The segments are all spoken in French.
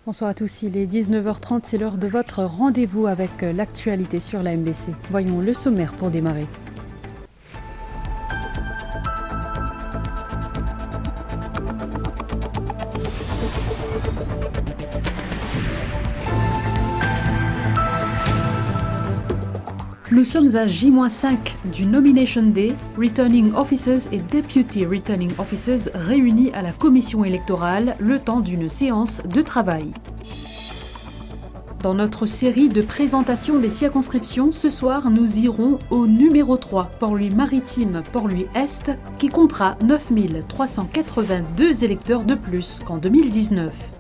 Bonsoir à tous, il est 19h30, c'est l'heure de votre rendez-vous avec l'actualité sur la MBC. Voyons le sommaire pour démarrer. Nous sommes à J-5 du Nomination Day. Returning Officers et Deputy Returning Officers réunis à la commission électorale le temps d'une séance de travail. Dans notre série de présentation des circonscriptions, ce soir, nous irons au numéro 3, Port-Louis-Maritime, Port-Louis-Est, qui comptera 9382 électeurs de plus qu'en 2019.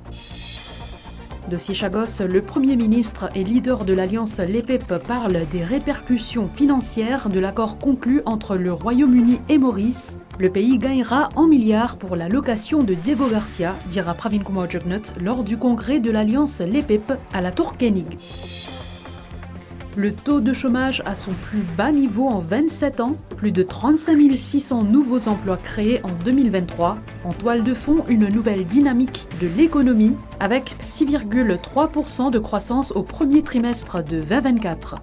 Dossier Chagos, le Premier ministre et leader de l'Alliance LEPEP parle des répercussions financières de l'accord conclu entre le Royaume-Uni et Maurice. Le pays gagnera en milliards pour la location de Diego Garcia, dira Pravin Kumar Jugnut lors du congrès de l'Alliance LEPEP à la Tour Koenig. Le taux de chômage à son plus bas niveau en 27 ans, plus de 35 600 nouveaux emplois créés en 2023. En toile de fond, une nouvelle dynamique de l'économie avec 6,3% de croissance au premier trimestre de 2024.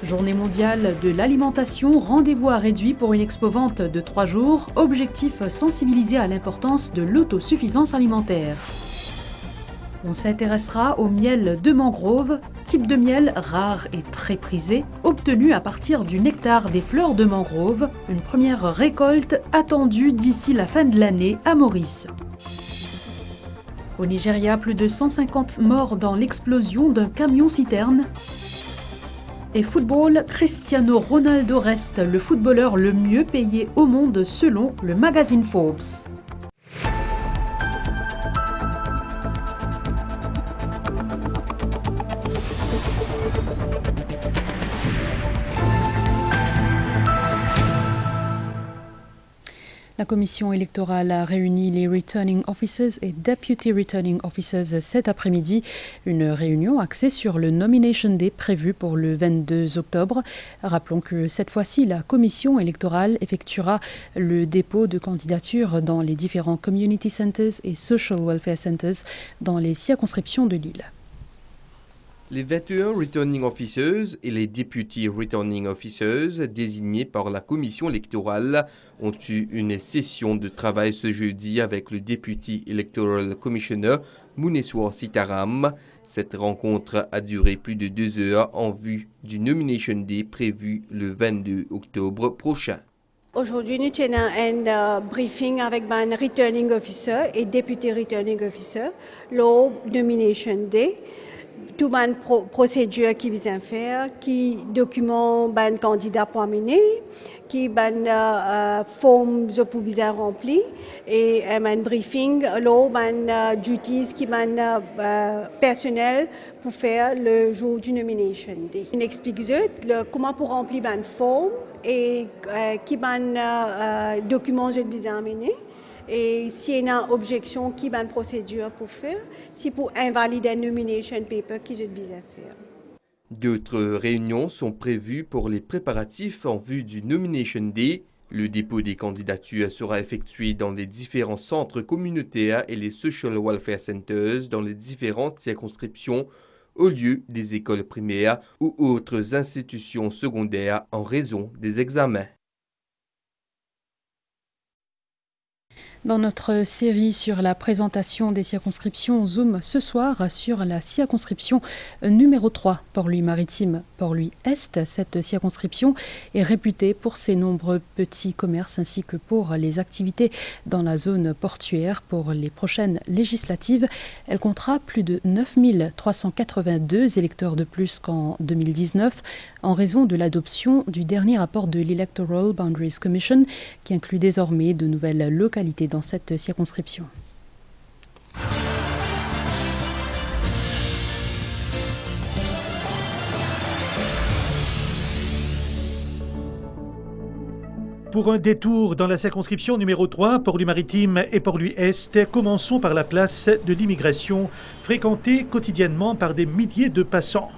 Journée mondiale de l'alimentation, rendez-vous à réduit pour une expo-vente de 3 jours. Objectif sensibiliser à l'importance de l'autosuffisance alimentaire. On s'intéressera au miel de mangrove, type de miel rare et très prisé, obtenu à partir du nectar des fleurs de mangrove, une première récolte attendue d'ici la fin de l'année à Maurice. Au Nigeria, plus de 150 morts dans l'explosion d'un camion-citerne. Et football, Cristiano Ronaldo reste le footballeur le mieux payé au monde selon le magazine Forbes. La commission électorale a réuni les Returning Officers et Deputy Returning Officers cet après-midi. Une réunion axée sur le Nomination Day prévu pour le 22 octobre. Rappelons que cette fois-ci, la commission électorale effectuera le dépôt de candidatures dans les différents Community Centers et Social Welfare Centers dans les circonscriptions de l'île. Les 21 Returning Officers et les Deputy Returning Officers désignés par la commission électorale ont eu une session de travail ce jeudi avec le Deputy Electoral Commissioner Muneswar Sitaram. Cette rencontre a duré plus de 2 heures en vue du Nomination Day prévu le 22 octobre prochain. Aujourd'hui, nous tenons un briefing avec un Returning Officer et Deputy Returning Officer, le Nomination Day. Tout les procédures qui visent à faire, qui document les candidats pour amener, qui formes pour viser remplir et un briefing, les duties qui personnel pour faire le jour du nomination day. On explique comment pour remplir une forme et qui documents je visent à amener. Et s'il y a une objection, qui est une procédure pour faire, c'est pour invalider un nomination paper qui est besoin de faire. D'autres réunions sont prévues pour les préparatifs en vue du Nomination Day. Le dépôt des candidatures sera effectué dans les différents centres communautaires et les Social Welfare Centers dans les différentes circonscriptions au lieu des écoles primaires ou autres institutions secondaires en raison des examens. Dans notre série sur la présentation des circonscriptions, on zoome ce soir sur la circonscription numéro 3, Port-Louis-Maritime, Port-Louis-Est. Cette circonscription est réputée pour ses nombreux petits commerces ainsi que pour les activités dans la zone portuaire. Pour les prochaines législatives, elle comptera plus de 9382 électeurs de plus qu'en 2019 en raison de l'adoption du dernier rapport de l'Electoral Boundaries Commission qui inclut désormais de nouvelles localités dans cette circonscription. Pour un détour dans la circonscription numéro 3, Port-Louis-Maritime et Port-Louis-Est, commençons par la place de l'immigration, fréquentée quotidiennement par des milliers de passants.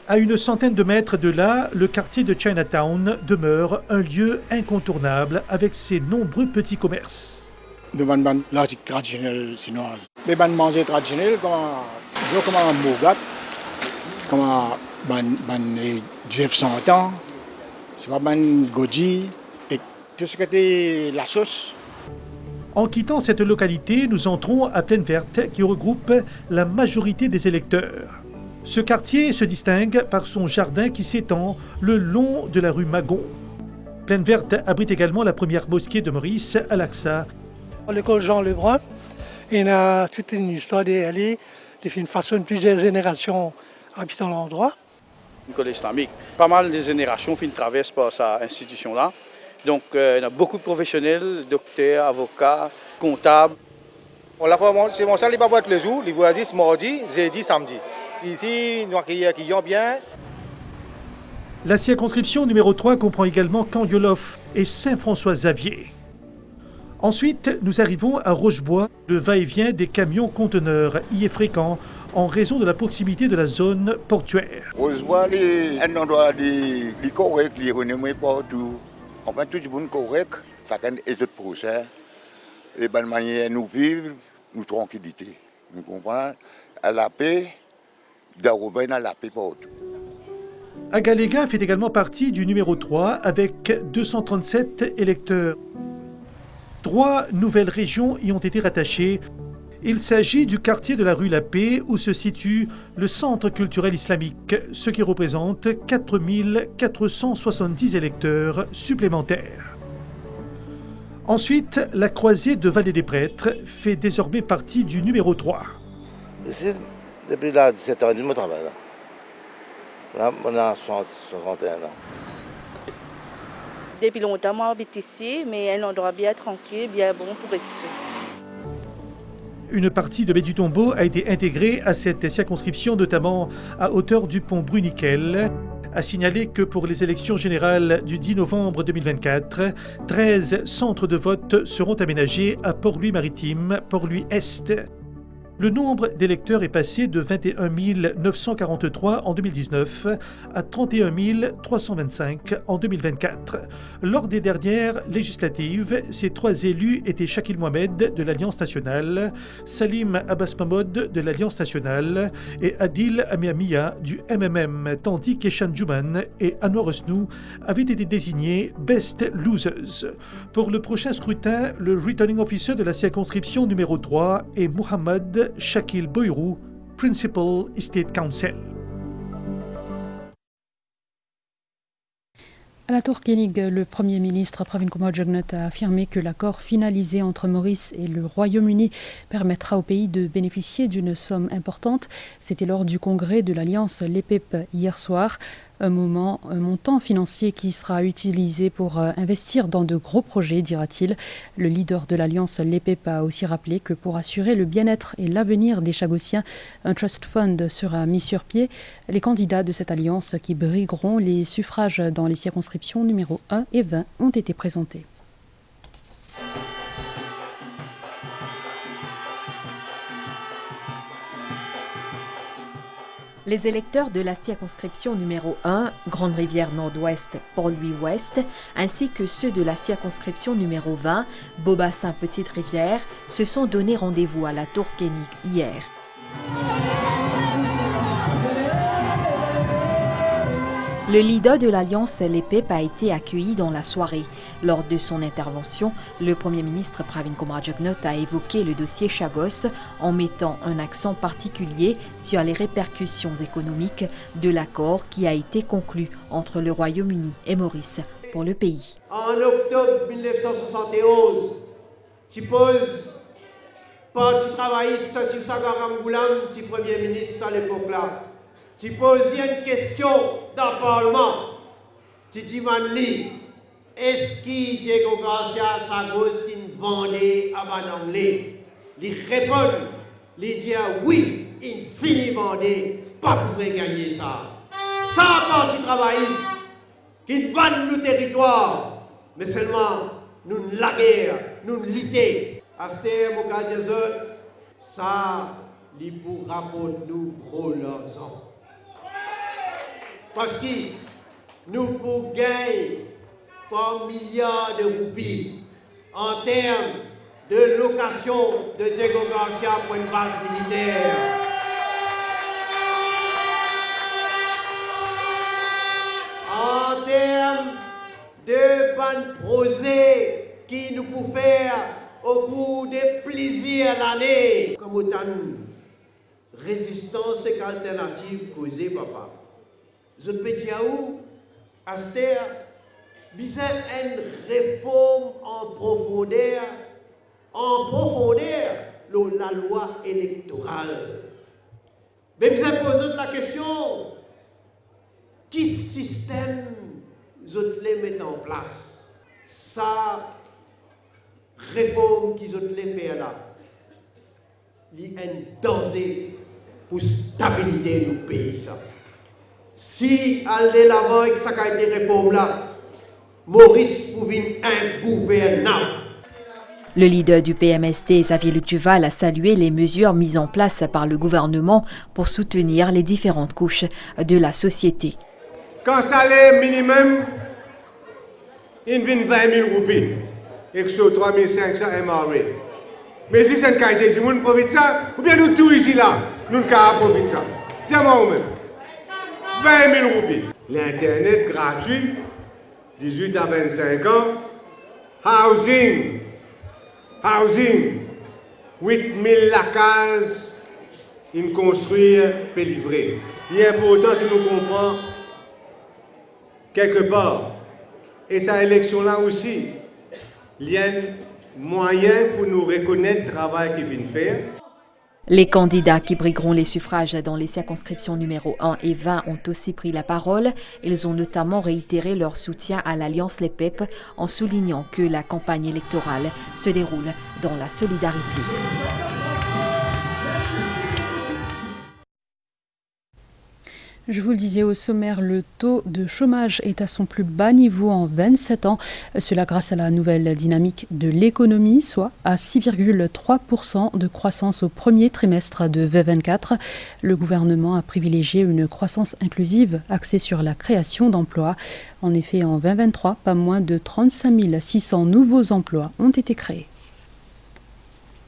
À une centaine de mètres de là, le quartier de Chinatown demeure un lieu incontournable avec ses nombreux petits commerces. Devant la logique traditionnelle chinoise. Mais ben manger traditionnel comme un mogat, comme un 1900 ans, c'est pas ben goji et tout ce qui était la sauce. En quittant cette localité, nous entrons à Plaine Verte qui regroupe la majorité des électeurs. Ce quartier se distingue par son jardin qui s'étend le long de la rue Magon. Plaine Verte abrite également la première mosquée de Maurice, Al-Aqsa. L'école Jean Lebrun, il y a toute une histoire d'aller, de faire une façon de plusieurs générations habitant l'endroit. Une école islamique. Pas mal de générations qui traversent par cette institution-là. Donc, il y a beaucoup de professionnels, docteurs, avocats, comptables. C'est mon salle, il va voir tous les jours, les voisins, mardi, jeudi, samedi. Ici, nous accueillons bien. La circonscription numéro 3 comprend également Kandiolof et Saint-François-Xavier. Ensuite, nous arrivons à Rochebois. Le va-et-vient des camions conteneurs y est fréquent en raison de la proximité de la zone portuaire. Rochebois est un endroit correct, renommé partout. Enfin, tout le monde correct, chacun est autre procès. Et de manière nous vivre, nous tranquillité. Nous comprenons à la paix, d'Arobain à la paix partout. Agaléga fait également partie du numéro 3 avec 237 électeurs. 3 nouvelles régions y ont été rattachées. Il s'agit du quartier de la rue La Paix où se situe le Centre culturel islamique, ce qui représente 4 470 électeurs supplémentaires. Ensuite, la croisée de Vallée des Prêtres fait désormais partie du numéro 3. Ici, depuis là, 17h30, je travaille là. Là, on a 61 ans. Depuis longtemps, moi, j'habite ici, mais un endroit bien tranquille, bien bon pour rester. Une partie de Baie du Tombeau a été intégrée à cette circonscription, notamment à hauteur du pont Bruniquel. A signaler que pour les élections générales du 10 novembre 2024, 13 centres de vote seront aménagés à Port-Louis-Maritime, Port-Louis-Est. Le nombre d'électeurs est passé de 21 943 en 2019 à 31 325 en 2024. Lors des dernières législatives, ces 3 élus étaient Shakil Mohamed de l'Alliance nationale, Salim Abbas Mahmoud de l'Alliance nationale et Adil Amiamia du MMM, tandis qu'Eshan Djouman et Anwar Osnou avaient été désignés Best Losers. Pour le prochain scrutin, le Returning Officer de la circonscription numéro 3 est Mohamed Shakil Boyrou, Principal State Council. À la Tourkénig, le Premier ministre Pravin Kumar Jugnauth a affirmé que l'accord finalisé entre Maurice et le Royaume-Uni permettra au pays de bénéficier d'une somme importante. C'était lors du congrès de l'Alliance LEPEP hier soir. Un montant financier qui sera utilisé pour investir dans de gros projets, dira-t-il. Le leader de l'Alliance LEPEP a aussi rappelé que pour assurer le bien-être et l'avenir des Chagossiens, un trust fund sera mis sur pied. Les candidats de cette alliance qui brigueront les suffrages dans les circonscriptions numéro 1 et 20 ont été présentés. Les électeurs de la circonscription numéro 1, Grande Rivière Nord-Ouest, Port-Louis-Ouest, ainsi que ceux de la circonscription numéro 20, Beaubassin-Petite-Rivière, se sont donné rendez-vous à la Tourkénig hier. Le leader de l'Alliance LEPEP a été accueilli dans la soirée. Lors de son intervention, le Premier ministre Pravin Kumar Jugnauth a évoqué le dossier Chagos en mettant un accent particulier sur les répercussions économiques de l'accord qui a été conclu entre le Royaume-Uni et Maurice pour le pays. En octobre 1971, suppose parti travailliste Sagaram Goulam, petit Premier ministre à l'époque-là, tu posais une question dans le Parlement. Tu dis, est-ce que Diego Garcia Chagos vendait à Bananglais? Il répond, il dit oui, il finit vendait, pas pour gagner ça. Ça, parti travailliste, qui vend nos territoires, mais seulement nous la guerre, nous l'idée. Aster Mokadjazot, ça, il pour rapporter nous gros l'argent. Parce que nous pouvons gagner par milliards de roupies en termes de location de Diego Garcia pour une base militaire. En termes de bonnes projets qui nous pouvons faire au cours des plaisirs de l'année, comme autant résistance et alternative causée, papa. Je peux dire où, Aster, besoin une réforme en profondeur la loi électorale. Mais besoin poser la question, qui système vous les mettre en place? Ça, réforme qu'ils ont fait là, il y a un danger pour stabiliser nos pays. Ça. Si aller l'avant avec ça a été réforme là, Maurice pouvait un gouvernant. Le leader du PMST, Xavier Luc Duval, a salué les mesures mises en place par le gouvernement pour soutenir les différentes couches de la société. Quand salaire minimum, il vient 20 000 roupies. Et sur 3 500 MRE. Mais si c'est une qualité, si nous profitons de ça, ou bien nous tous ici là, nous ne pouvons profiter de ça. Dis-moi même. 20 000 roupies. L'Internet gratuit, 18 à 25 ans. Housing. 8 000 lacases, ils construire, puis livrer. Il est important que nous comprenions quelque part. Et cette élection-là aussi, il y a un moyen pour nous reconnaître le travail qu'ils viennent faire. Les candidats qui brigueront les suffrages dans les circonscriptions numéro 1 et 20 ont aussi pris la parole. Ils ont notamment réitéré leur soutien à l'Alliance Les PEP en soulignant que la campagne électorale se déroule dans la solidarité. Je vous le disais au sommaire, le taux de chômage est à son plus bas niveau en 27 ans. Cela grâce à la nouvelle dynamique de l'économie, soit à 6,3% de croissance au premier trimestre de 2024. Le gouvernement a privilégié une croissance inclusive axée sur la création d'emplois. En effet, en 2023, pas moins de 35 600 nouveaux emplois ont été créés.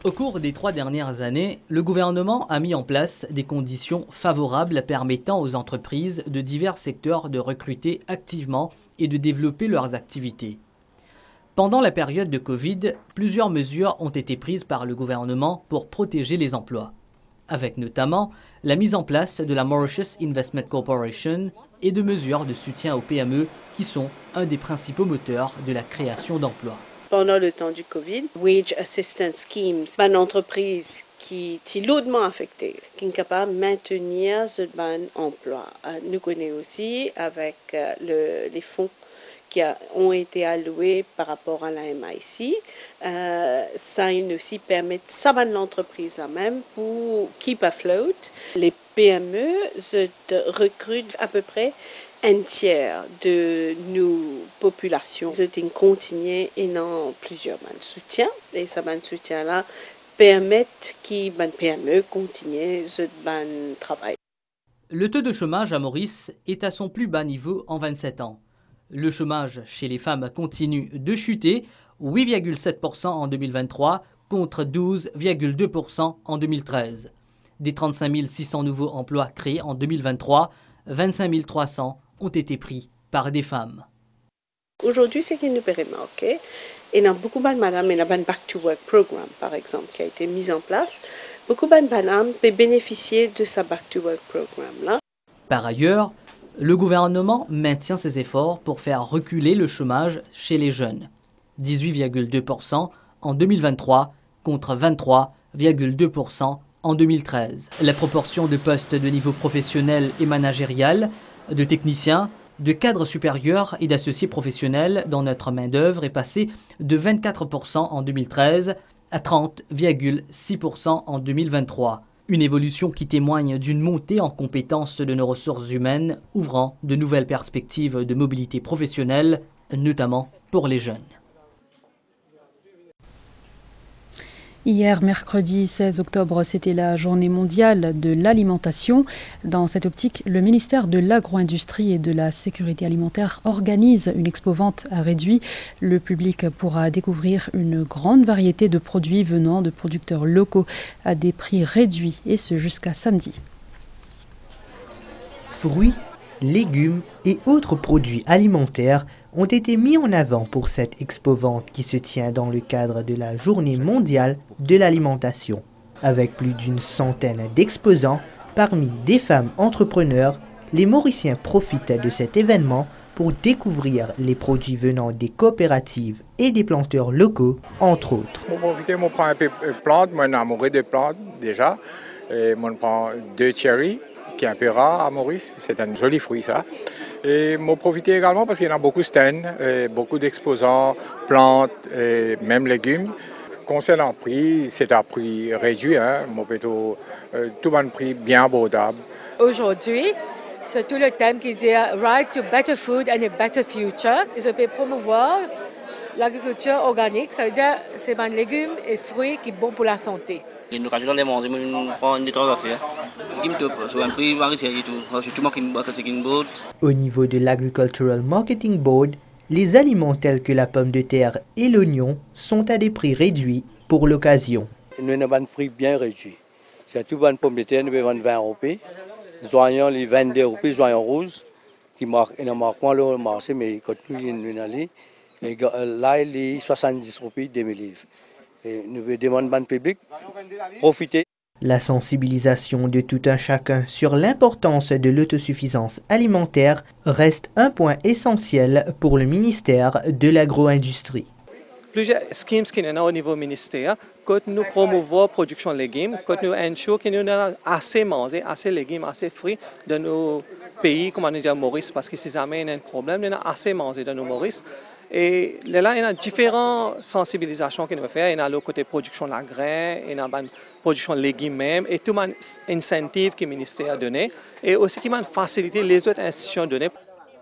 Au cours des 3 dernières années, le gouvernement a mis en place des conditions favorables permettant aux entreprises de divers secteurs de recruter activement et de développer leurs activités. Pendant la période de Covid, plusieurs mesures ont été prises par le gouvernement pour protéger les emplois, avec notamment la mise en place de la Mauritius Investment Corporation et de mesures de soutien aux PME qui sont un des principaux moteurs de la création d'emplois. Pendant le temps du Covid, Wage Assistance Schemes, une entreprise qui est lourdement affectée, qui est capable de maintenir ce emploi. Nous connaissons aussi avec les fonds qui ont été alloués par rapport à la MIC. Ça aussi permet ça de l'entreprise là même pour keep afloat. Les PME recrutent à peu près un tiers de nos populations. Ils continuent et ont plusieurs soutiens. Et ce soutien-là permettent que les PME continuent ce travail. Le taux de chômage à Maurice est à son plus bas niveau en 27 ans. Le chômage chez les femmes continue de chuter, 8,7% en 2023 contre 12,2% en 2013. Des 35 600 nouveaux emplois créés en 2023, 25 300 ont été pris par des femmes. Aujourd'hui, c'est qu'il nous remarque. Il y a beaucoup de madame, il y a un Back to Work Programme, par exemple, qui a été mis en place. Beaucoup de madame peuvent bénéficier de ce Back to Work Programme-là. Par ailleurs, le gouvernement maintient ses efforts pour faire reculer le chômage chez les jeunes. 18,2% en 2023 contre 23,2% en 2013. La proportion de postes de niveau professionnel et managérial, de techniciens, de cadres supérieurs et d'associés professionnels dans notre main-d'œuvre est passée de 24% en 2013 à 30,6% en 2023. Une évolution qui témoigne d'une montée en compétences de nos ressources humaines, ouvrant de nouvelles perspectives de mobilité professionnelle, notamment pour les jeunes. Hier, mercredi 16 octobre, c'était la journée mondiale de l'alimentation. Dans cette optique, le ministère de l'Agro-Industrie et de la Sécurité alimentaire organise une expo-vente à réduit. Le public pourra découvrir une grande variété de produits venant de producteurs locaux à des prix réduits, et ce jusqu'à samedi. Fruits, légumes et autres produits alimentaires ont été mis en avant pour cette expo-vente qui se tient dans le cadre de la Journée mondiale de l'alimentation. Avec plus d'une centaine d'exposants, parmi des femmes entrepreneurs, les Mauriciens profitent de cet événement pour découvrir les produits venant des coopératives et des planteurs locaux, entre autres. Moi, je prends un peu de plantes, moi, je suis amoureux des plantes déjà. Et moi, je prends 2 cherries, qui est un peu rare à Maurice, c'est un joli fruit ça. Et m'en profiter également parce qu'il y en a beaucoup de stands, beaucoup d'exposants, plantes et même légumes. Concernant le prix, c'est un prix réduit, tout un prix bien abordable. Aujourd'hui, c'est tout le thème qui dit Right to Better Food and a Better Future. Je peux promouvoir l'agriculture organique, ça veut dire c'est des légumes et fruits qui sont bons pour la santé. L'occasion de les manger, je prends des choses à faire. Au niveau de l'Agricultural Marketing Board, les aliments tels que la pomme de terre et l'oignon sont à des prix réduits pour l'occasion. Nous avons un prix bien réduit. C'est tout une pomme de terre, nous vendons 20 €. Les oignons, les 22 €, les oignons rouges, qui marquent moins le marché, mais ils continuent d'aller. Là, il est 70 € 2000 livres. Et nous demandons au public de profiter. La sensibilisation de tout un chacun sur l'importance de l'autosuffisance alimentaire reste un point essentiel pour le ministère de l'Agro-Industrie. Plusieurs schemes qui sont au niveau ministère, quand nous promouvons la production de légumes, quand nous assurons que nous avons assez mangé, assez de légumes, assez de fruits dans nos pays, comme on dit à Maurice, parce que si jamais il y a un problème, nous avons assez mangé dans nos Maurice. Et là, il y a différentes sensibilisations qu'on va faire. Il y a le côté production de la graine, il y a la production de légumes même, et tout les incentives que le ministère a donné, et aussi qui m'a facilité les autres institutions données.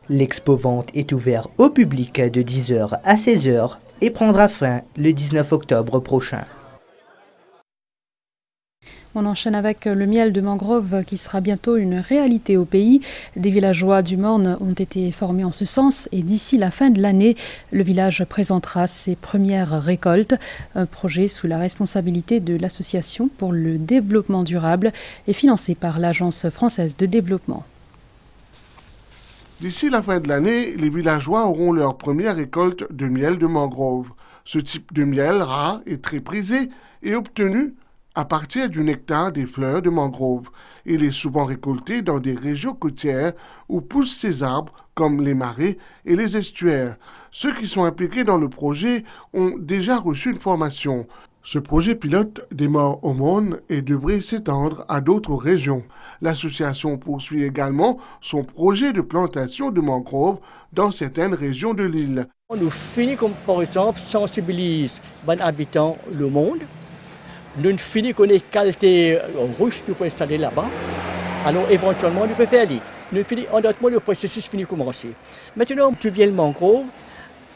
L'expo-vente est ouverte au public de 10 h à 16 h et prendra fin le 19 octobre prochain. On enchaîne avec le miel de mangrove qui sera bientôt une réalité au pays. Des villageois du Morne ont été formés en ce sens et d'ici la fin de l'année, le village présentera ses premières récoltes. Un projet sous la responsabilité de l'Association pour le développement durable et financé par l'Agence française de développement. D'ici la fin de l'année, les villageois auront leur première récolte de miel de mangrove. Ce type de miel rare et très prisé est obtenu à partir du nectar des fleurs de mangrove. Il est souvent récolté dans des régions côtières où poussent ces arbres comme les marais et les estuaires. Ceux qui sont impliqués dans le projet ont déjà reçu une formation. Ce projet pilote démarre au Morne et devrait s'étendre à d'autres régions. L'association poursuit également son projet de plantation de mangroves dans certaines régions de l'île. Nous finissons comme par exemple sensibiliser les habitants du monde. Nous finissons qu'on ait qualité russe nous pouvons installer là-bas. Alors éventuellement nous pouvons faire aller. Nous finissons en d'autres mots le processus finit commencer. Maintenant, du miel mangrove,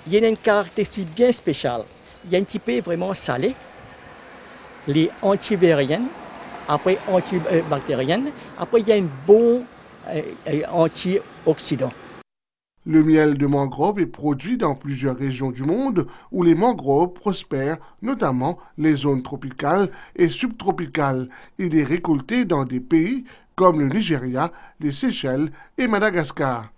il y a une caractéristique bien spéciale. Il y a un petit peu vraiment salé, les antiviriennes, après antibactériennes, après il y a une bonne antioxydant. Le miel de mangrove est produit dans plusieurs régions du monde où les mangroves prospèrent, notamment les zones tropicales et subtropicales. Il est récolté dans des pays comme le Nigeria, les Seychelles et Madagascar.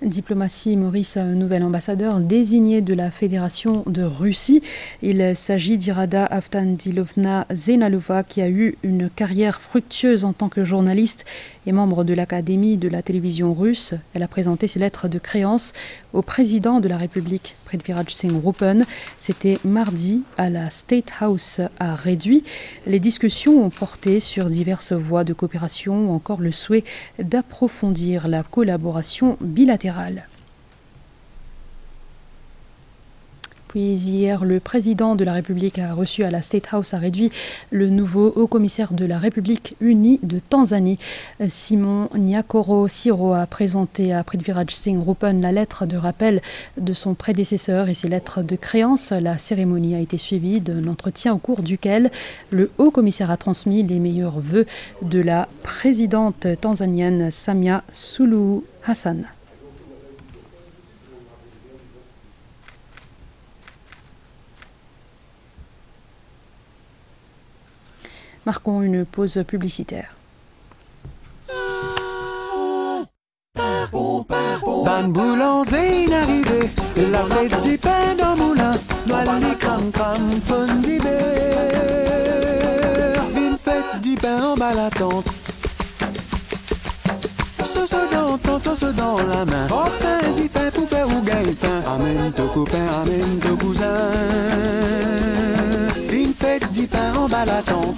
Diplomatie, Maurice a un nouvel ambassadeur désigné de la Fédération de Russie. Il s'agit d'Irada Avtandilovna Zenalova qui a eu une carrière fructueuse en tant que journaliste et membre de l'Académie de la télévision russe. Elle a présenté ses lettres de créance au président de la République, Prithviraj Singh Rupan. C'était mardi à la State House à Réduit. Les discussions ont porté sur diverses voies de coopération ou encore le souhait d'approfondir la collaboration bilatérale. Puis hier, le président de la République a reçu à la State House, a réduit le nouveau haut-commissaire de la République unie de Tanzanie. Simon Nyakoro Siro a présenté à Prithviraj Singh Rupan la lettre de rappel de son prédécesseur et ses lettres de créance. La cérémonie a été suivie d'un entretien au cours duquel le haut-commissaire a transmis les meilleurs vœux de la présidente tanzanienne Samia Suluhu Hassan. Marquons une pause publicitaire. Ban boulanger arrivé, la fête du pain dans moulin, noix les cram fun d'hiver. Une fête du pain en bas la tente. Sauce dans la main. Enfin du pain pour faire ou gagner faim. Amène ton copain, amène ton cousin. Une fête du pain en bas la tente.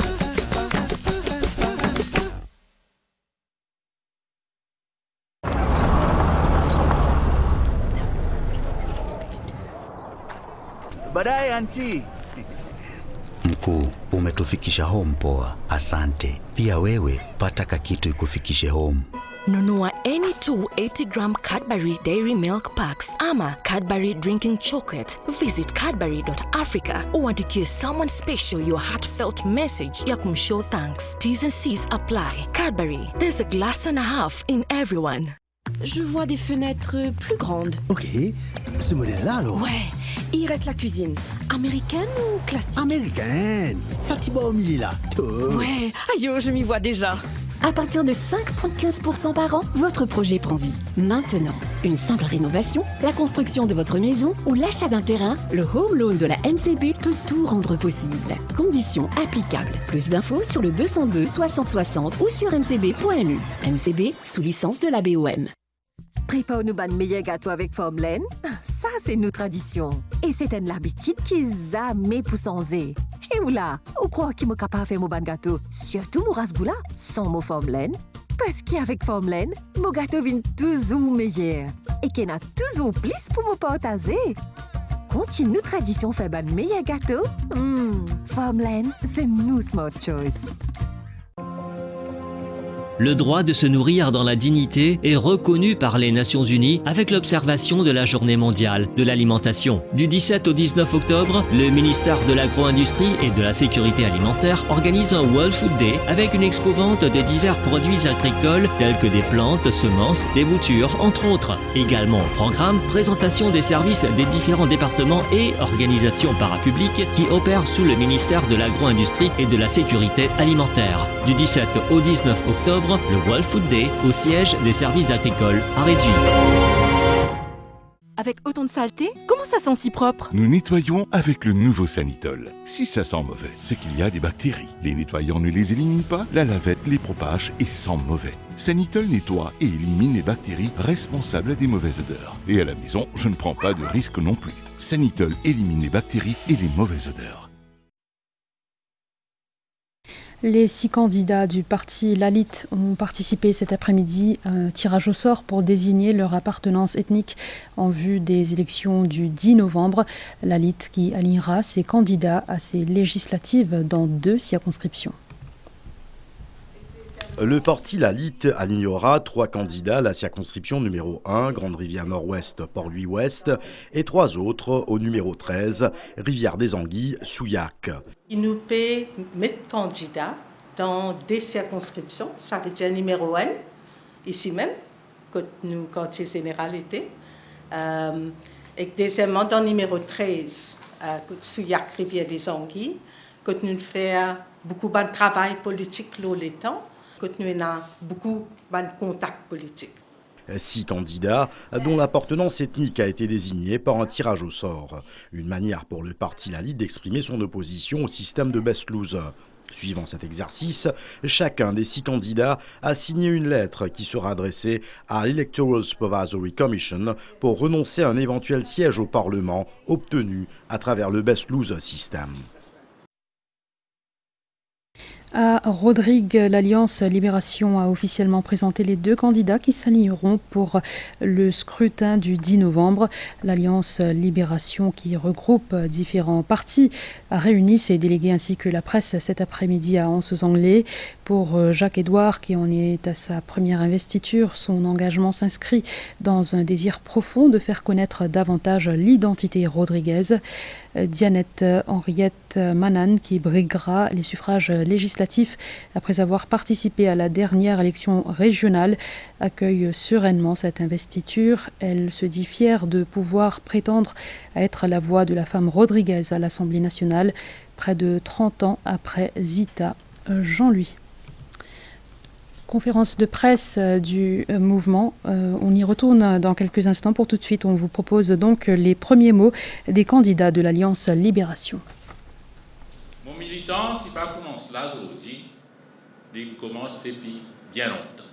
Baadaye anti. Mkuu, umetufikisha home poa. Asante. Pia wewe pata kakitu ikufikishe home. Nunua any 280-gram Cadbury Dairy Milk Packs ama Cadbury Drinking Chocolate. Visit cadbury.africa uandikie someone special your heartfelt message ya kumshow thanks. T's and C's apply. Cadbury, there's a glass and a half in everyone. Je vois des fenêtres plus grandes. Ok, ce modèle-là alors. Ouais, il reste la cuisine. Américaine ou classique? Américaine. Ça t'y va au milieu là. Ouais, aïe, je m'y vois déjà. À partir de 5,15% par an, votre projet prend vie. Maintenant, une simple rénovation, la construction de votre maison ou l'achat d'un terrain, le Home Loan de la MCB peut tout rendre possible. Conditions applicables. Plus d'infos sur le 202 60 60 ou sur mcb.mu. MCB sous licence de la BOM. Prépare-nous ban meilleur gâteau avec Formlaine. Ça, c'est nos traditions. Et c'est une habitude qui jamais poussé. Et oula, on croit qu'il m'a capable de faire mon ban gâteau. Surtout mon rasgoula, sans mon Formlaine. Parce qu'avec Formlaine, mon gâteau vient toujours meilleur. Et qu'il y en a toujours plus pour me partager. Continue tradition faire ban meilleur gâteau. Formlaine, c'est nous smart choice. Le droit de se nourrir dans la dignité est reconnu par les Nations Unies avec l'observation de la Journée mondiale de l'alimentation. Du 17 au 19 octobre, le ministère de l'Agro-industrie et de la Sécurité alimentaire organise un World Food Day avec une expo-vente de divers produits agricoles tels que des plantes, semences, des boutures, entre autres. Également au programme, présentation des services des différents départements et organisations parapubliques qui opèrent sous le ministère de l'Agro-industrie et de la Sécurité alimentaire. Du 17 au 19 octobre, le World Food Day au siège des services agricoles à réduire. Avec autant de saleté, comment ça sent si propre? Nous nettoyons avec le nouveau Sanitol. Si ça sent mauvais, c'est qu'il y a des bactéries. Les nettoyants ne les éliminent pas, la lavette les propage et sent mauvais. Sanitol nettoie et élimine les bactéries responsables des mauvaises odeurs. Et à la maison, je ne prends pas de risque non plus. Sanitol élimine les bactéries et les mauvaises odeurs. Les 6 candidats du parti Lalit ont participé cet après-midi à un tirage au sort pour désigner leur appartenance ethnique en vue des élections du 10 novembre. Lalit qui alignera ses candidats à ses législatives dans 2 circonscriptions. Le parti Lalit alignera 3 candidats à la circonscription numéro 1, Grande Rivière Nord-Ouest, Port-Louis Ouest, et 3 autres au numéro 13, Rivière des Anguilles, Souillac. Il nous peut mettre candidats dans des circonscriptions, ça veut dire numéro 1, ici même, que nous, quartier généralité, et deuxièmement dans numéro 13, Souillac, Rivière des Anguilles, que nous faisons beaucoup de travail politique le temps. Que nous avons beaucoup de contacts politiques. 6 candidats dont l'appartenance ethnique a été désignée par un tirage au sort. Une manière pour le parti Lalit d'exprimer son opposition au système de best loser. Suivant cet exercice, chacun des 6 candidats a signé une lettre qui sera adressée à l'Electoral Supervisory Commission pour renoncer à un éventuel siège au Parlement obtenu à travers le best loser system. À Rodrigue, l'Alliance Libération a officiellement présenté les 2 candidats qui s'aligneront pour le scrutin du 10 novembre. L'Alliance Libération, qui regroupe différents partis, a réuni ses délégués ainsi que la presse cet après-midi à Anse-aux-Anglais. Pour Jacques Edouard, qui en est à sa première investiture, son engagement s'inscrit dans un désir profond de faire connaître davantage l'identité rodriguaise. Dianette Henriette Manan, qui briguera les suffrages législatifs après avoir participé à la dernière élection régionale, accueille sereinement cette investiture. Elle se dit fière de pouvoir prétendre à être la voix de la femme rodriguaise à l'Assemblée nationale, près de 30 ans après Zita Jean-Louis. Conférence de presse du mouvement. On y retourne dans quelques instants. Pour tout de suite, on vous propose donc les premiers mots des candidats de l'Alliance Libération. Mon militant, si pas commence là aujourd'hui, il commence depuis bien longtemps.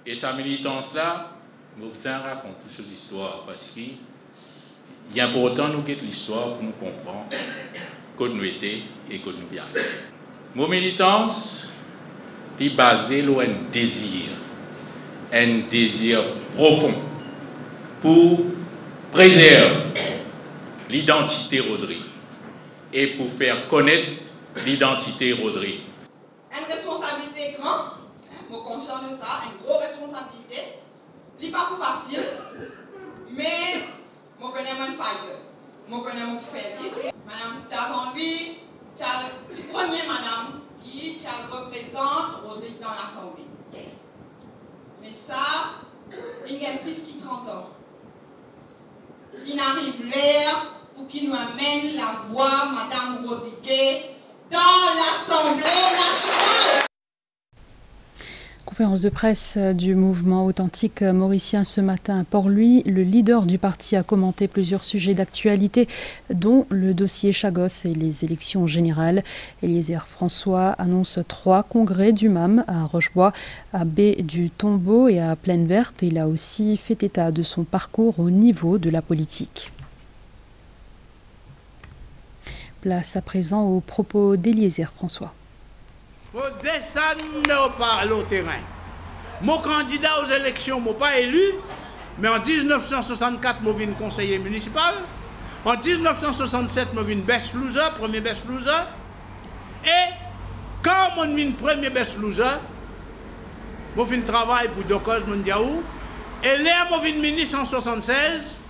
Et sa militance-là, nous raconte toutes ces histoires parce qu'il est important nous quitter l'histoire pour nous comprendre que nous étions et que nous bien. Mon militance, est basé sur un désir profond pour préserver l'identité Rodrigue et pour faire connaître l'identité Rodrigue. Une responsabilité grande, je suis conscient de ça, une grosse responsabilité. Ce n'est pas facile, mais je connais mon fighter, je connais mon frère. Madame Zita Jean-Louis, c'est la première madame qui représente Rodrigue dans l'Assemblée. Mais ça, il y a plus de 30 ans. Il arrive l'heure pour qu'il nous amène la voix, Madame Rodrigue, dans l'Assemblée nationale. Conférence de presse du mouvement authentique mauricien ce matin à Port-Louis. Le leader du parti a commenté plusieurs sujets d'actualité, dont le dossier Chagos et les élections générales. Eliezer François annonce 3 congrès du MAM à Rochebois, à Baie du Tombeau et à Plaine Verte. Il a aussi fait état de son parcours au niveau de la politique. Place à présent aux propos d'Eliezer François. Faut descendre par le terrain. Mon candidat aux élections, je ne pas élu, mais en 1964, je suis conseiller municipal. En 1967, je suis best loser, premier best loser. Et quand je suis premier best loser, je fais un travail pour Docos Mondiaou. Et là, je suis ministre en 1976.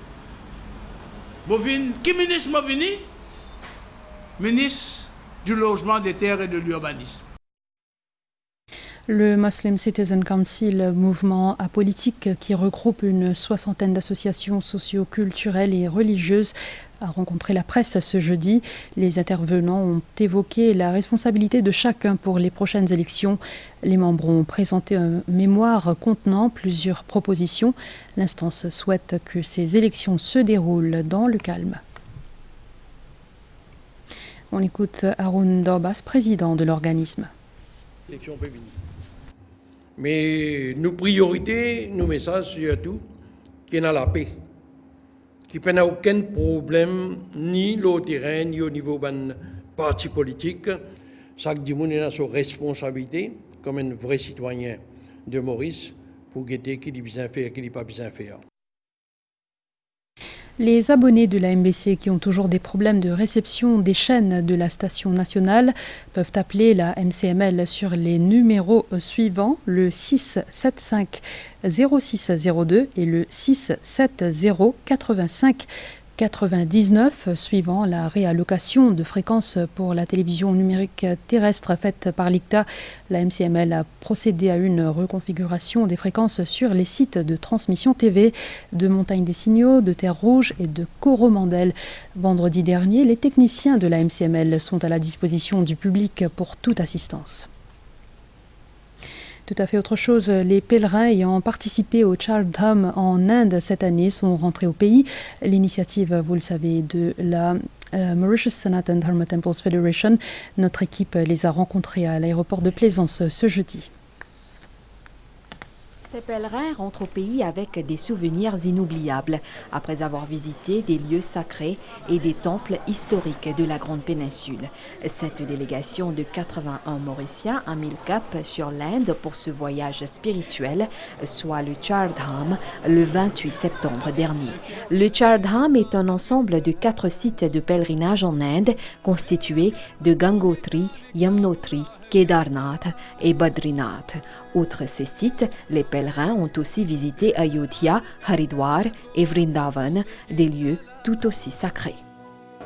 Qui ministre je suis? Ministre du logement, des terres et de l'urbanisme. Le Muslim Citizen Council, mouvement apolitique qui regroupe une 60aine d'associations socio-culturelles et religieuses, a rencontré la presse ce jeudi. Les intervenants ont évoqué la responsabilité de chacun pour les prochaines élections. Les membres ont présenté un mémoire contenant plusieurs propositions. L'instance souhaite que ces élections se déroulent dans le calme. On écoute Haroun Dorbas, président de l'organisme. Mais nos priorités, nos messages surtout, qu'il y a la paix, qu'il n'y a aucun problème ni au terrain, ni au niveau d'un parti politique. Chaque monde a sa responsabilité comme un vrai citoyen de Maurice pour guetter qui dit bien faire, qui dit pas bien faire. Les abonnés de la MBC qui ont toujours des problèmes de réception des chaînes de la station nationale peuvent appeler la MCML sur les numéros suivants, le 675 0602 et le 670 85 99, suivant la réallocation de fréquences pour la télévision numérique terrestre faite par l'ICTA. La MCML a procédé à une reconfiguration des fréquences sur les sites de transmission TV de Montagne des Signaux, de Terre Rouge et de Coromandel. Vendredi dernier, les techniciens de la MCML sont à la disposition du public pour toute assistance. Tout à fait autre chose, les pèlerins ayant participé au Chardham en Inde cette année sont rentrés au pays. L'initiative, vous le savez, de la Mauritius Sanatan Dharma Temples Federation. Notre équipe les a rencontrés à l'aéroport de Plaisance ce jeudi. Ces pèlerins rentrent au pays avec des souvenirs inoubliables, après avoir visité des lieux sacrés et des temples historiques de la Grande Péninsule. Cette délégation de 81 Mauriciens a mis le cap sur l'Inde pour ce voyage spirituel, soit le Char Dham, le 28 septembre dernier. Le Char Dham est un ensemble de 4 sites de pèlerinage en Inde, constitués de Gangotri, Yamunotri, Kedarnath et Badrinath. Outre ces sites, les pèlerins ont aussi visité Ayodhya, Haridwar et Vrindavan, des lieux tout aussi sacrés.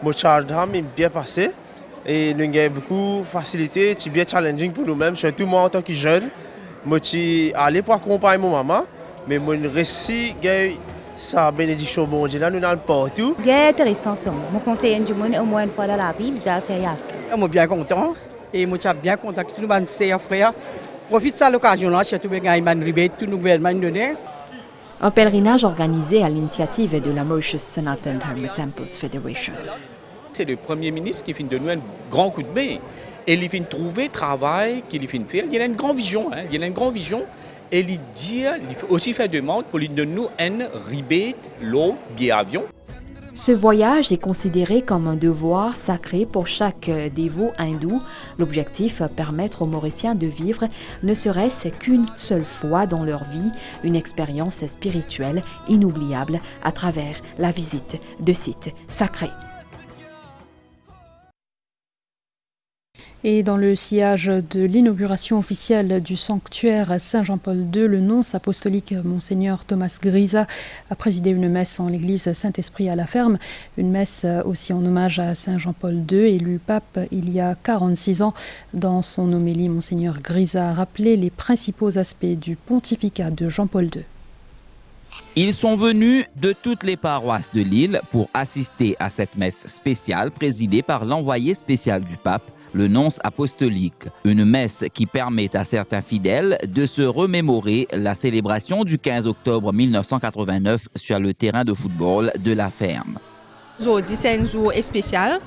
Mon Char Dham est bien passé et nous avons beaucoup de facilité, c'est bien challenging pour nous-mêmes, surtout moi en tant que jeune. Je suis allé pour accompagner mon maman, mais mon récit, sa bénédiction bon Dieu là, nous allons partout. Bien intéressant, je comptais du monde au moins une fois dans la Bible, je vais faire. Je suis bien content. Et je suis bien content que tout le monde sait, frère. Profite de cette occasion-là, surtout que nous rebate tout le gouvernement donné. Un pèlerinage organisé à l'initiative de la Mauritius Sanatan Dharma Temples Federation. C'est le Premier ministre qui finit de nous un grand coup de main. Et il finit de trouver travail qu'il finit de faire. Il a une grande vision. Il a une grande vision. Et il dit, il faut aussi faire demande pour lui donner un rebate, l'eau, billet avion. Ce voyage est considéré comme un devoir sacré pour chaque dévot hindou. L'objectif, permettre aux Mauriciens de vivre, ne serait-ce qu'une seule fois dans leur vie, une expérience spirituelle inoubliable à travers la visite de sites sacrés. Et dans le sillage de l'inauguration officielle du sanctuaire Saint-Jean-Paul II, le nonce apostolique Monseigneur Thomas Grisa a présidé une messe en l'église Saint-Esprit à la Ferme. Une messe aussi en hommage à Saint-Jean-Paul II, élu pape il y a 46 ans. Dans son homélie, Monseigneur Grisa a rappelé les principaux aspects du pontificat de Jean-Paul II. Ils sont venus de toutes les paroisses de l'île pour assister à cette messe spéciale présidée par l'envoyé spécial du pape, le nonce apostolique. Une messe qui permet à certains fidèles de se remémorer la célébration du 15 octobre 1989 sur le terrain de football de la Ferme. Aujourd'hui, c'est un jour spécial,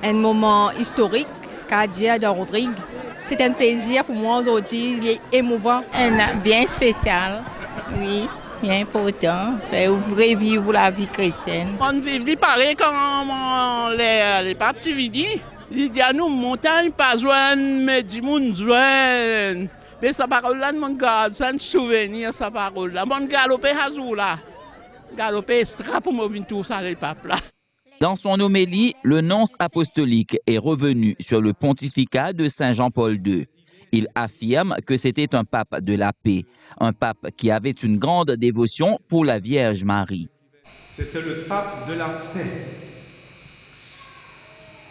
un moment historique, qu'a dit Adam Rodrigue. C'est un plaisir pour moi aujourd'hui, il est émouvant. Bien spécial, oui. Bien important, faire revivre la vie chrétienne. On vit pareil comme les papes tu dis. Il dit à nous, montagne pas joindre, mais du monde joindre. Mais sa parole là, mon gars, c'est un souvenir, sa parole là. Mon galopé à jour là. Galopé extra pour me venir tout ça, les papes là. Dans son homélie, le nonce apostolique est revenu sur le pontificat de Saint Jean-Paul II. Il affirme que c'était un pape de la paix, un pape qui avait une grande dévotion pour la Vierge Marie. C'était le pape de la paix.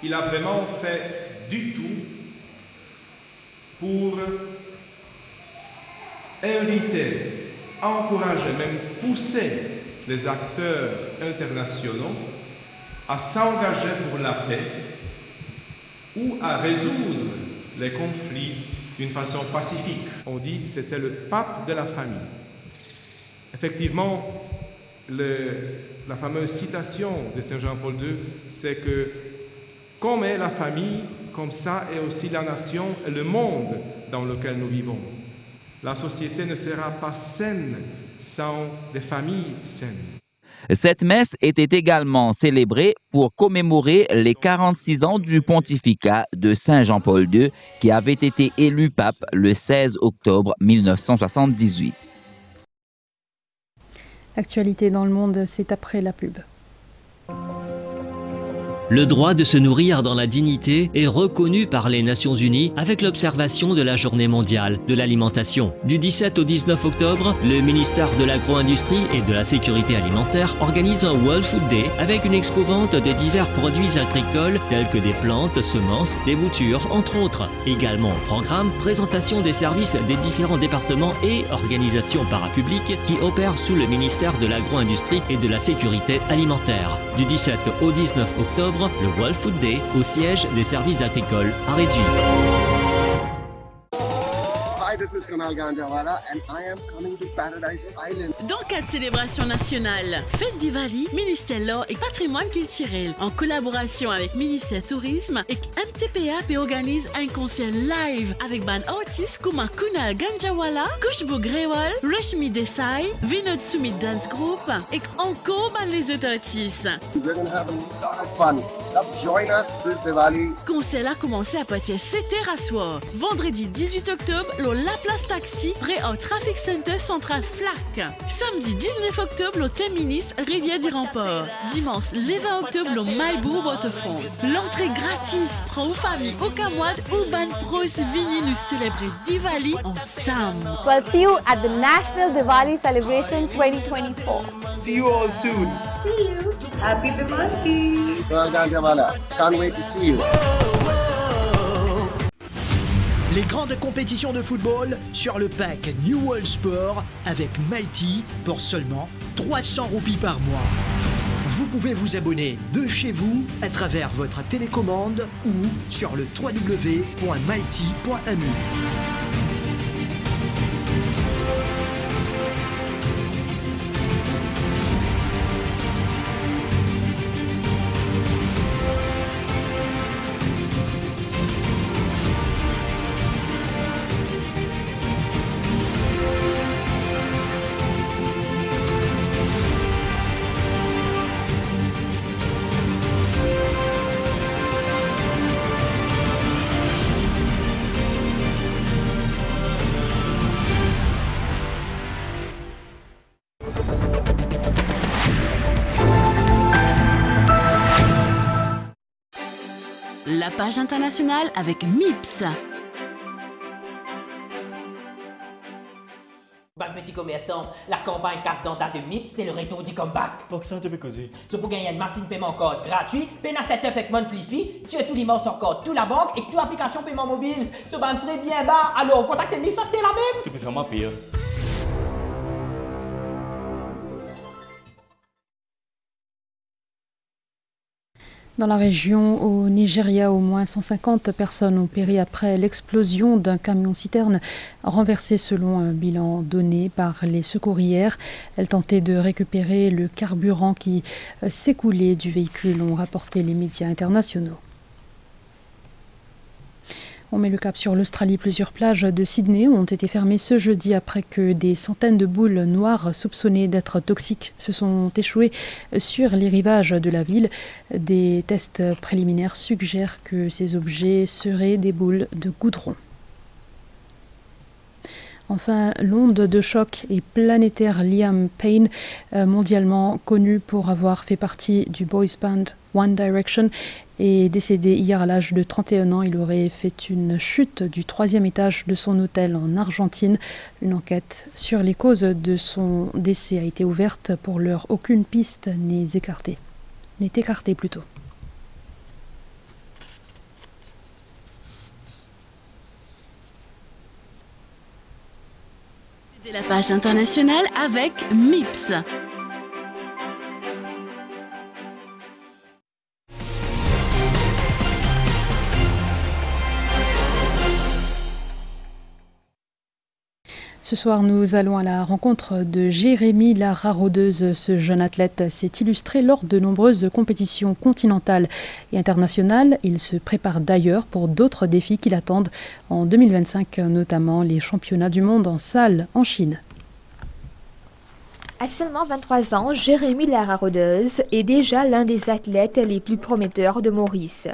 Il a vraiment fait du tout pour inviter, encourager, même pousser les acteurs internationaux à s'engager pour la paix ou à résoudre les conflits d'une façon pacifique. On dit que c'était le pape de la famille. Effectivement, la fameuse citation de Saint Jean-Paul II, c'est que comme est la famille, comme ça est aussi la nation et le monde dans lequel nous vivons. La société ne sera pas saine sans des familles saines. Cette messe était également célébrée pour commémorer les 46 ans du pontificat de Saint Jean-Paul II qui avait été élu pape le 16 octobre 1978. L'actualité dans le monde, c'est après la pub. Le droit de se nourrir dans la dignité est reconnu par les Nations Unies avec l'observation de la Journée mondiale de l'alimentation. Du 17 au 19 octobre, le ministère de l'Agro-industrie et de la Sécurité alimentaire organise un World Food Day avec une expo-vente de divers produits agricoles tels que des plantes, semences, des boutures, entre autres. Également au programme, présentation des services des différents départements et organisations parapubliques qui opèrent sous le ministère de l'Agro-industrie et de la Sécurité alimentaire. Du 17 au 19 octobre, le World Food Day au siège des services agricoles à Réduit. Hi, this this is Kunal Ganjawala and I am coming to Paradise Island. Dans le cadre de célébration nationale, Fête Diwali, Ministère de l'Or et Patrimoine culturel, en collaboration avec Ministère Tourisme et MTPA organise un concert live avec ban artistes comme Kunal Ganjawala, Kushbu Grewal, Rashmi Desai, Vinod Sumit Dance Group et encore les autres artistes. We're going to have a lot of fun. Join us this Diwali. Concert a commencé à partir de 7h à soir. Vendredi 18 octobre, le La Place Taxi, près au Traffic Center Central Flac. Samedi 19 octobre, le Terminus Rivière du Rempart. Dimanche 20 octobre, le Mailbourg Waterfront. L'entrée gratis pour aux familles au Kamwad ou Ban Pros venir nous célébrer Diwali ensemble. We'll see you at the National Diwali Celebration 2024. See you all soon. See you. Happy Diwali. Kunal Ganjawala, can't wait to see you. Les grandes compétitions de football sur le pack New World Sport avec Mighty pour seulement 300 roupies par mois. Vous pouvez vous abonner de chez vous à travers votre télécommande ou sur le www.mighty.mu. La page internationale avec MIPS. Bon petit commerçant, la campagne casse-dentale de MIPS, c'est le retour du comeback. Pour ça, tu peux causer. C'est pour gagner une machine paiement code gratuit, paiement setup avec Monflifi, surtout l'immense encore tout la banque et toute application paiement mobile. Ce ban frais bien bas, alors contactez MIPS, ça c'était la même. Tu peux faire ma pire. Dans la région, au Nigeria, au moins 150 personnes ont péri après l'explosion d'un camion-citerne renversé selon un bilan donné par les secours hier. Elles tentaient de récupérer le carburant qui s'écoulait du véhicule, ont rapporté les médias internationaux. On met le cap sur l'Australie. Plusieurs plages de Sydney ont été fermées ce jeudi après que des centaines de boules noires soupçonnées d'être toxiques se sont échouées sur les rivages de la ville. Des tests préliminaires suggèrent que ces objets seraient des boules de goudron. Enfin, l'onde de choc est planétaire. Liam Payne, mondialement connu pour avoir fait partie du boys band One Direction, est décédé hier à l'âge de 31 ans. Il aurait fait une chute du 3e étage de son hôtel en Argentine. Une enquête sur les causes de son décès a été ouverte. Pour l'heure, aucune piste n'est écartée. C'était la page internationale avec MIPS. Ce soir, nous allons à la rencontre de Jérémy la Raraudeuse. Ce jeune athlète s'est illustré lors de nombreuses compétitions continentales et internationales. Il se prépare d'ailleurs pour d'autres défis qui l'attendent en 2025, notamment les championnats du monde en salle en Chine. À seulement 23 ans, Jérémy la Raraudeuse est déjà l'un des athlètes les plus prometteurs de Maurice.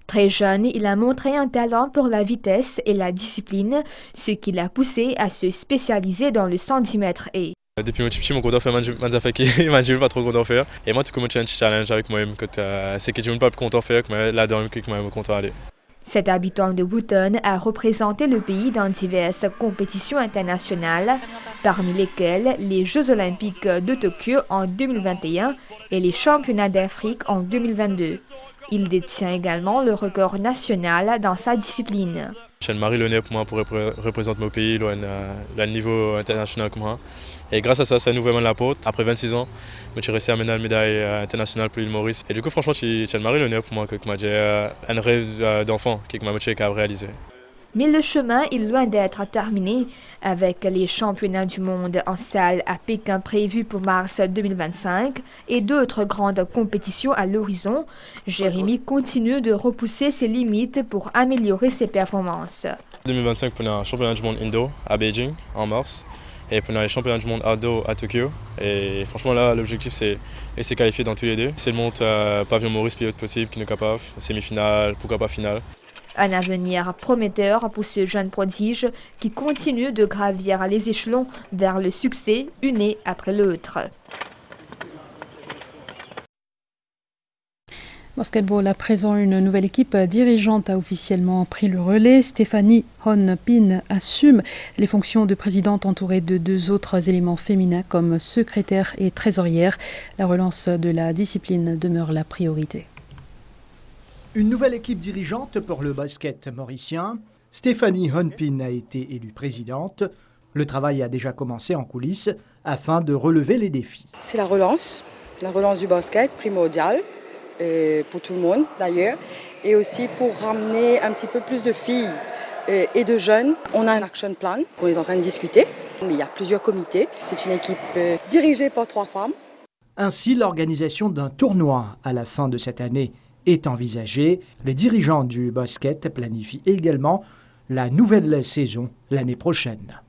Très jeune, il a montré un talent pour la vitesse et la discipline, ce qui l'a poussé à se spécialiser dans le 110 mètres et. Depuis mon petit, je suis content de faire je pas trop content de faire. Et moi, tout comme un challenge avec moi-même, c'est que je ne suis pas content de faire, mais là-dedans, je suis content d'aller. Cet habitant de Bouton a représenté le pays dans diverses compétitions internationales, parmi lesquelles les Jeux Olympiques de Tokyo en 2021 et les Championnats d'Afrique en 2022. Il détient également le record national dans sa discipline. Marie Launay pour moi pour représenter mon pays à niveau international comme moi. Et grâce à ça, ça nous ouvre la porte. Après 26 ans, je suis resté à mener la médaille internationale pour l'île Maurice. Et du coup, franchement, Marie Launay pour moi, j'ai un rêve d'enfant que m'a réalisé. Mais le chemin est loin d'être terminé avec les championnats du monde en salle à Pékin prévus pour mars 2025 et d'autres grandes compétitions à l'horizon. Jérémy continue de repousser ses limites pour améliorer ses performances. 2025 pour un championnat du monde indoor à Beijing en mars et pour les championnats du monde outdoor à Tokyo. Et franchement là l'objectif c'est essayer de qualifier dans tous les deux. C'est le monde pavillon Maurice pilote possible qui nous capable, semi-finale, pourquoi pas finale. Un avenir prometteur pour ce jeune prodige qui continue de gravir les échelons vers le succès une année après l'autre. Basketball à présent, une nouvelle équipe dirigeante a officiellement pris le relais. Stéphanie Hon-Pin assume les fonctions de présidente entourée de 2 autres éléments féminins comme secrétaire et trésorière. La relance de la discipline demeure la priorité. Une nouvelle équipe dirigeante pour le basket mauricien. Stéphanie Hon-Pin a été élue présidente. Le travail a déjà commencé en coulisses afin de relever les défis. C'est la relance du basket primordiale pour tout le monde d'ailleurs, et aussi pour ramener un petit peu plus de filles et de jeunes. On a un action plan qu'on est en train de discuter. Il y a plusieurs comités. C'est une équipe dirigée par 3 femmes. Ainsi, l'organisation d'un tournoi à la fin de cette année est envisagée. Les dirigeants du basket planifient également la nouvelle saison l'année prochaine.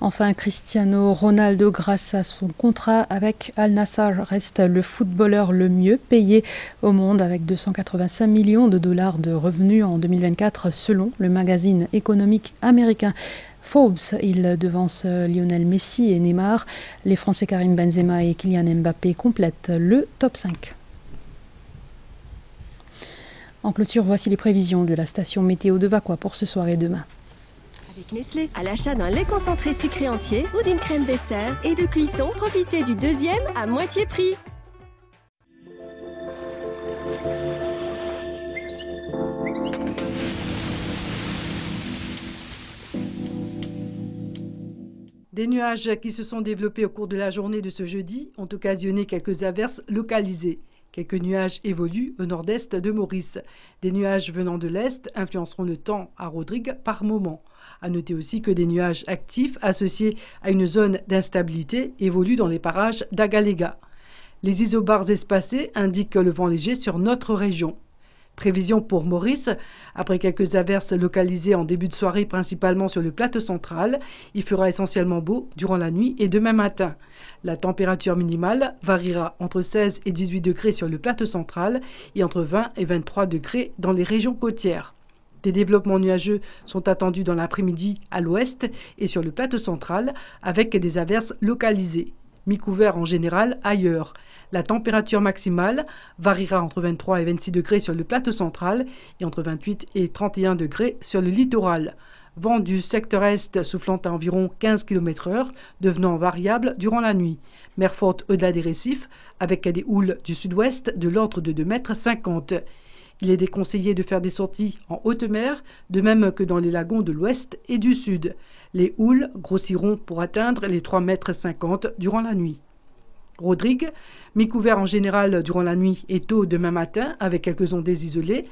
Enfin, Cristiano Ronaldo, grâce à son contrat avec Al Nassr, reste le footballeur le mieux payé au monde avec 285 millions de dollars de revenus en 2024 selon le magazine économique américain Forbes. Il devance Lionel Messi et Neymar. Les Français Karim Benzema et Kylian Mbappé complètent le top 5. En clôture, voici les prévisions de la station météo de Vaqua pour ce soir et demain. Avec Nestlé, à l'achat d'un lait concentré sucré entier ou d'une crème dessert et de cuisson, profitez du 2e à moitié prix. Des nuages qui se sont développés au cours de la journée de ce jeudi ont occasionné quelques averses localisées. Quelques nuages évoluent au nord-est de Maurice. Des nuages venant de l'est influenceront le temps à Rodrigue par moment. À noter aussi que des nuages actifs associés à une zone d'instabilité évoluent dans les parages d'Agalega. Les isobars espacés indiquent le vent léger sur notre région. Prévision pour Maurice, après quelques averses localisées en début de soirée principalement sur le plateau central, il fera essentiellement beau durant la nuit et demain matin. La température minimale variera entre 16 et 18 degrés sur le plateau central et entre 20 et 23 degrés dans les régions côtières. Des développements nuageux sont attendus dans l'après-midi à l'ouest et sur le plateau central avec des averses localisées. Mi-couvert en général ailleurs. La température maximale variera entre 23 et 26 degrés sur le plateau central et entre 28 et 31 degrés sur le littoral. Vent du secteur est soufflant à environ 15 km/h, devenant variable durant la nuit. Mer forte au-delà des récifs, avec des houles du sud-ouest de l'ordre de 2,50 m. Il est déconseillé de faire des sorties en haute mer, de même que dans les lagons de l'ouest et du sud. Les houles grossiront pour atteindre les 3,50 m durant la nuit. Rodrigue, mi-couvert en général durant la nuit et tôt demain matin, avec quelques ondées isolées.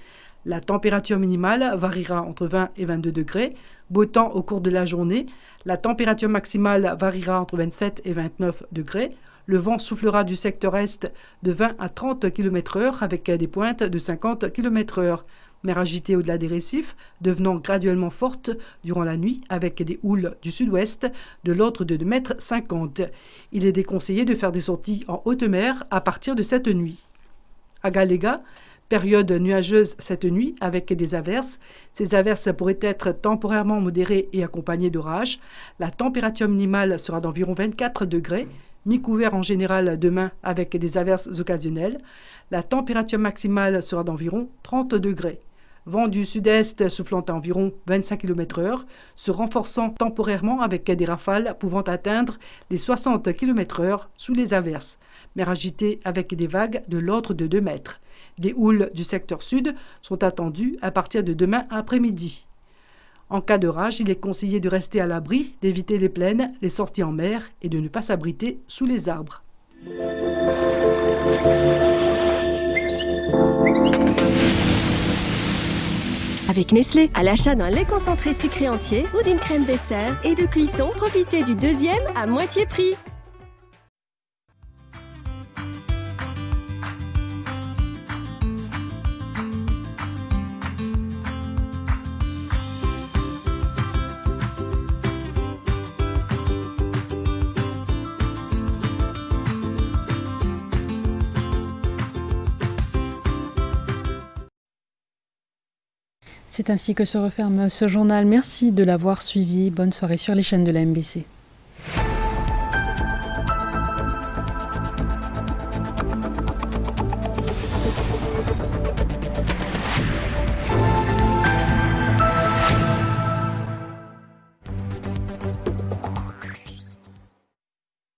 La température minimale variera entre 20 et 22 degrés. Beau temps au cours de la journée. La température maximale variera entre 27 et 29 degrés. Le vent soufflera du secteur est de 20 à 30 km/h avec des pointes de 50 km/h. Mer agitée au-delà des récifs, devenant graduellement forte durant la nuit avec des houles du sud-ouest de l'ordre de 2,50 m. Il est déconseillé de faire des sorties en haute mer à partir de cette nuit. Agalega, période nuageuse cette nuit avec des averses. Ces averses pourraient être temporairement modérées et accompagnées d'orages. La température minimale sera d'environ 24 degrés. Mi-couvert en général demain avec des averses occasionnelles. La température maximale sera d'environ 30 degrés. Vent du sud-est soufflant à environ 25 km/h, se renforçant temporairement avec des rafales pouvant atteindre les 60 km/h sous les averses. Mer agitée avec des vagues de l'ordre de 2 mètres. Des houles du secteur sud sont attendues à partir de demain après-midi. En cas d'orage, il est conseillé de rester à l'abri, d'éviter les plaines, les sorties en mer et de ne pas s'abriter sous les arbres. avec Nestlé. À l'achat d'un lait concentré sucré entier ou d'une crème dessert et de cuisson, profitez du deuxième à moitié prix. C'est ainsi que se referme ce journal. Merci de l'avoir suivi. Bonne soirée sur les chaînes de la MBC.